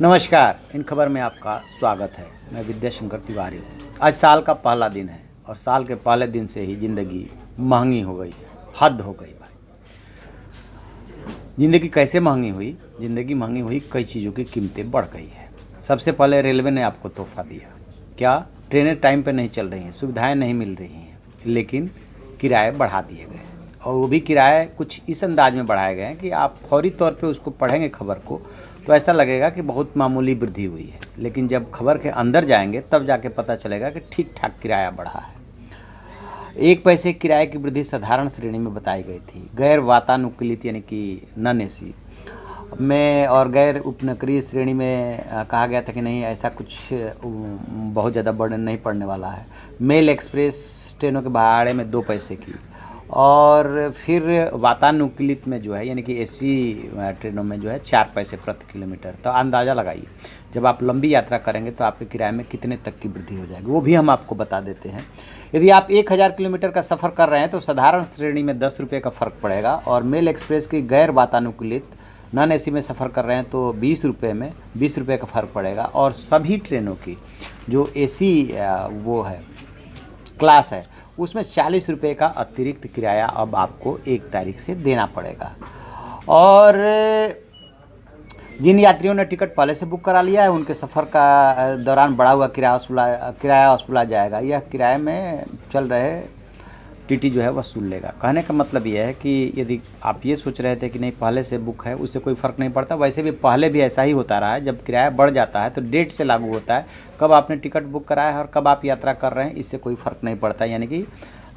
नमस्कार, इन खबर में आपका स्वागत है। मैं विद्याशंकर तिवारी हूँ। आज साल का पहला दिन है और साल के पहले दिन से ही ज़िंदगी महंगी हो गई है, हद हो गई भाई। ज़िंदगी कैसे महंगी हुई? ज़िंदगी महंगी हुई, कई चीज़ों की कीमतें बढ़ गई है। सबसे पहले रेलवे ने आपको तोहफा दिया। क्या? ट्रेनें टाइम पर नहीं चल रही हैं, सुविधाएँ नहीं मिल रही हैं, लेकिन किराए बढ़ा दिए गए और वो भी किराए कुछ इस अंदाज में बढ़ाए गए हैं कि आप फौरी तौर पे उसको पढ़ेंगे खबर को तो ऐसा लगेगा कि बहुत मामूली वृद्धि हुई है, लेकिन जब खबर के अंदर जाएंगे तब जाके पता चलेगा कि ठीक ठाक किराया बढ़ा है। 1 पैसे किराए की वृद्धि साधारण श्रेणी में बताई गई थी। गैर वातानुकूलित यानी कि नॉन एसी में और गैर उपनगरीय श्रेणी में कहा गया था कि नहीं, ऐसा कुछ बहुत ज़्यादा बर्डन नहीं पड़ने वाला है। मेल एक्सप्रेस ट्रेनों के भाड़े में 2 पैसे की, और फिर वातानुकूलित में जो है यानी कि एसी ट्रेनों में जो है 4 पैसे प्रति किलोमीटर। तो अंदाज़ा लगाइए जब आप लंबी यात्रा करेंगे तो आपके किराए में कितने तक की वृद्धि हो जाएगी, वो भी हम आपको बता देते हैं। यदि आप 1000 किलोमीटर का सफ़र कर रहे हैं तो साधारण श्रेणी में 10 रुपये का फ़र्क पड़ेगा, और मेल एक्सप्रेस की गैर वातानुकूलित नॉन एसी में सफ़र कर रहे हैं तो 20 रुपये का फ़र्क पड़ेगा। और सभी ट्रेनों की जो एसी वो है क्लास है उसमें 40 रुपये का अतिरिक्त किराया अब आपको 1 तारीख से देना पड़ेगा। और जिन यात्रियों ने टिकट पहले से बुक करा लिया है उनके सफ़र का दौरान बढ़ा हुआ किराया वसूला जाएगा। यह किराए में चल रहे टीटी जो है वसूल लेगा। कहने का मतलब यह है कि यदि आप ये सोच रहे थे कि नहीं पहले से बुक है उससे कोई फ़र्क नहीं पड़ता, वैसे भी पहले भी ऐसा ही होता रहा है। जब किराया बढ़ जाता है तो डेट से लागू होता है, कब आपने टिकट बुक कराया है और कब आप यात्रा कर रहे हैं इससे कोई फ़र्क नहीं पड़ता। यानी कि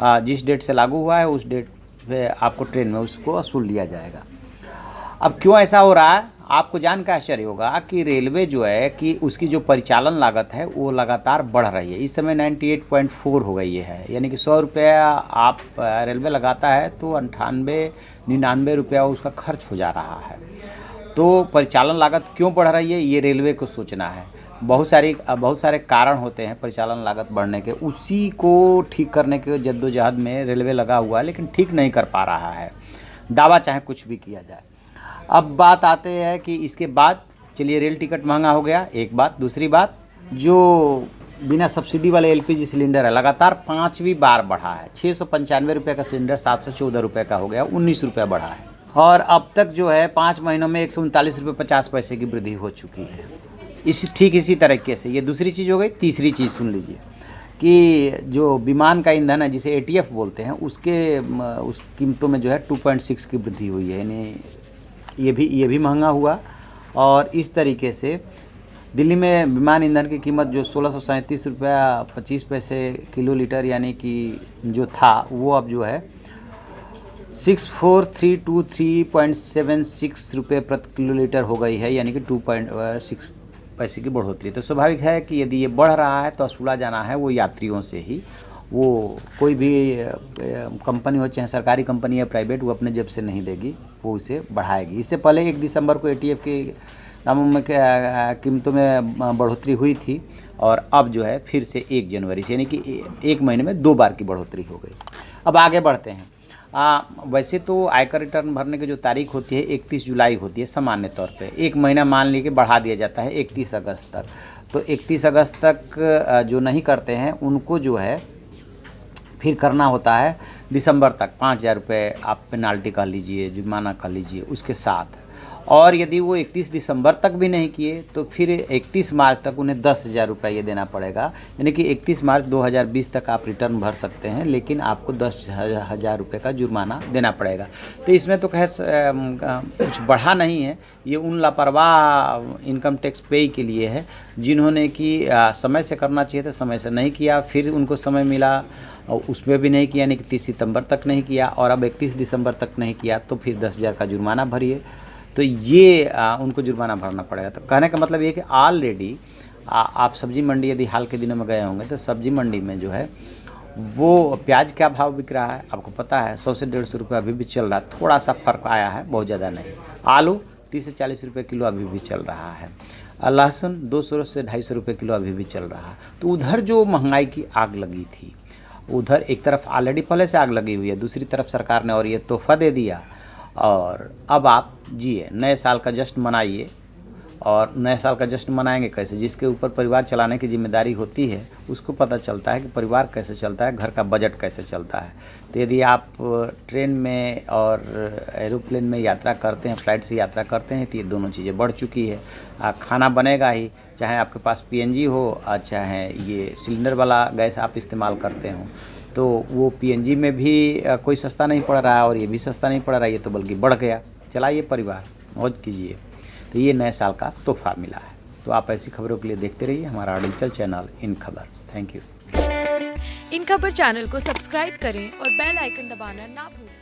जिस डेट से लागू हुआ है उस डेट पे आपको ट्रेन में उसको वसूल लिया जाएगा। अब क्यों ऐसा हो रहा है? आपको जान का आश्चर्य होगा कि रेलवे जो है कि उसकी जो परिचालन लागत है वो लगातार बढ़ रही है। इस समय 98.4 हो गई है, यानी कि 100 रुपया आप रेलवे लगाता है तो 98-99 रुपया उसका खर्च हो जा रहा है। तो परिचालन लागत क्यों बढ़ रही है ये रेलवे को सोचना है। बहुत सारे कारण होते हैं परिचालन लागत बढ़ने के, उसी को ठीक करने के जद्दोजहद में रेलवे लगा हुआ है, लेकिन ठीक नहीं कर पा रहा है, दावा चाहे कुछ भी किया जाए। अब बात आते हैं कि इसके बाद चलिए रेल टिकट महंगा हो गया, एक बात। दूसरी बात, जो बिना सब्सिडी वाले एलपीजी सिलेंडर है लगातार 5वीं बार बढ़ा है। 695 रुपये का सिलेंडर 714 रुपये का हो गया, 19 रुपये बढ़ा है। और अब तक जो है 5 महीनों में 139 रुपये 50 पैसे की वृद्धि हो चुकी है। इसी तरीके से ये दूसरी चीज़ हो गई। तीसरी चीज़ सुन लीजिए कि जो विमान का ईंधन है जिसे ATF बोलते हैं उस कीमतों में जो है 2.6 की वृद्धि हुई है, यानी ये भी महंगा हुआ। और इस तरीके से दिल्ली में विमान ईंधन की कीमत जो 1637 रुपया 25 पैसे किलो लीटर यानी कि जो था वो अब जो है 64,323.76 रुपये प्रति किलो लीटर हो गई है, यानी कि 2.6 पैसे की बढ़ोतरी। तो स्वाभाविक है कि यदि ये बढ़ रहा है तो वसूला जाना है वो यात्रियों से ही। वो कोई भी कंपनी हो, चाहे सरकारी कंपनी या प्राइवेट, वो अपने जेब से नहीं देगी, वो इसे बढ़ाएगी। इससे पहले 1 दिसंबर को ATF के दामों में कीमतों में बढ़ोतरी हुई थी, और अब जो है फिर से 1 जनवरी से यानी कि 1 महीने में 2 बार की बढ़ोतरी हो गई। अब आगे बढ़ते हैं। वैसे तो आयकर रिटर्न भरने की जो तारीख होती है 31 जुलाई होती है सामान्य तौर पे। 1 महीना मान लीजिए बढ़ा दिया जाता है 31 अगस्त तक। तो 31 अगस्त तक जो नहीं करते हैं उनको जो है फिर करना होता है दिसंबर तक। 5000 रुपये आप पेनाल्टी कह लीजिए, जुर्माना कह लीजिए उसके साथ। और यदि वो 31 दिसंबर तक भी नहीं किए तो फिर 31 मार्च तक उन्हें 10,000 रुपये ये देना पड़ेगा, यानी कि 31 मार्च 2020 तक आप रिटर्न भर सकते हैं, लेकिन आपको 10,000 रुपये का जुर्माना देना पड़ेगा। तो इसमें तो खैर कुछ बढ़ा नहीं है, ये उन लापरवाह इनकम टैक्स पे के लिए है जिन्होंने कि समय से करना चाहिए था, समय से नहीं किया, फिर उनको समय मिला और उसमें भी नहीं किया, यानी कि 30 सितंबर तक नहीं किया, और अब 31 दिसंबर तक नहीं किया तो फिर 10,000 का जुर्माना भरिए। तो ये उनको जुर्माना भरना पड़ेगा। तो कहने का मतलब ये कि ऑलरेडी आप सब्जी मंडी यदि हाल के दिनों में गए होंगे तो सब्जी मंडी में जो है वो प्याज क्या भाव बिक रहा है आपको पता है, 100 से 150 रुपये अभी भी चल रहा है। थोड़ा सा फ़र्क आया है, बहुत ज़्यादा नहीं। आलू 30 से 40 रुपये किलो अभी भी चल रहा है। लहसुन 200 से 250 रुपये किलो अभी भी चल रहा है। तो उधर जो महंगाई की आग लगी थी, उधर एक तरफ ऑलरेडी पहले से आग लगी हुई है, दूसरी तरफ सरकार ने और ये तोहफा दे दिया। और अब आप जिए, नए साल का जश्न मनाइए, और नए साल का जश्न मनाएंगे कैसे। जिसके ऊपर परिवार चलाने की जिम्मेदारी होती है उसको पता चलता है कि परिवार कैसे चलता है, घर का बजट कैसे चलता है। तो यदि आप ट्रेन में और एरोप्लेन में यात्रा करते हैं, फ्लाइट से यात्रा करते हैं, तो ये दोनों चीज़ें बढ़ चुकी है। खाना बनेगा ही, चाहे आपके पास पीएनजी हो और चाहे ये सिलेंडर वाला गैस आप इस्तेमाल करते हो, तो वो पीएनजी में भी कोई सस्ता नहीं पड़ रहा है और ये भी सस्ता नहीं पड़ रहा है, ये तो बल्कि बढ़ गया। चलाइए परिवार, मौज कीजिए। तो ये नए साल का तोहफा मिला है। तो आप ऐसी खबरों के लिए देखते रहिए हमारा डिजिटल चैनल इन खबर। Thank you. इन खबर चैनल को सब्सक्राइब करें और बेल आइकन दबाना ना भूलें।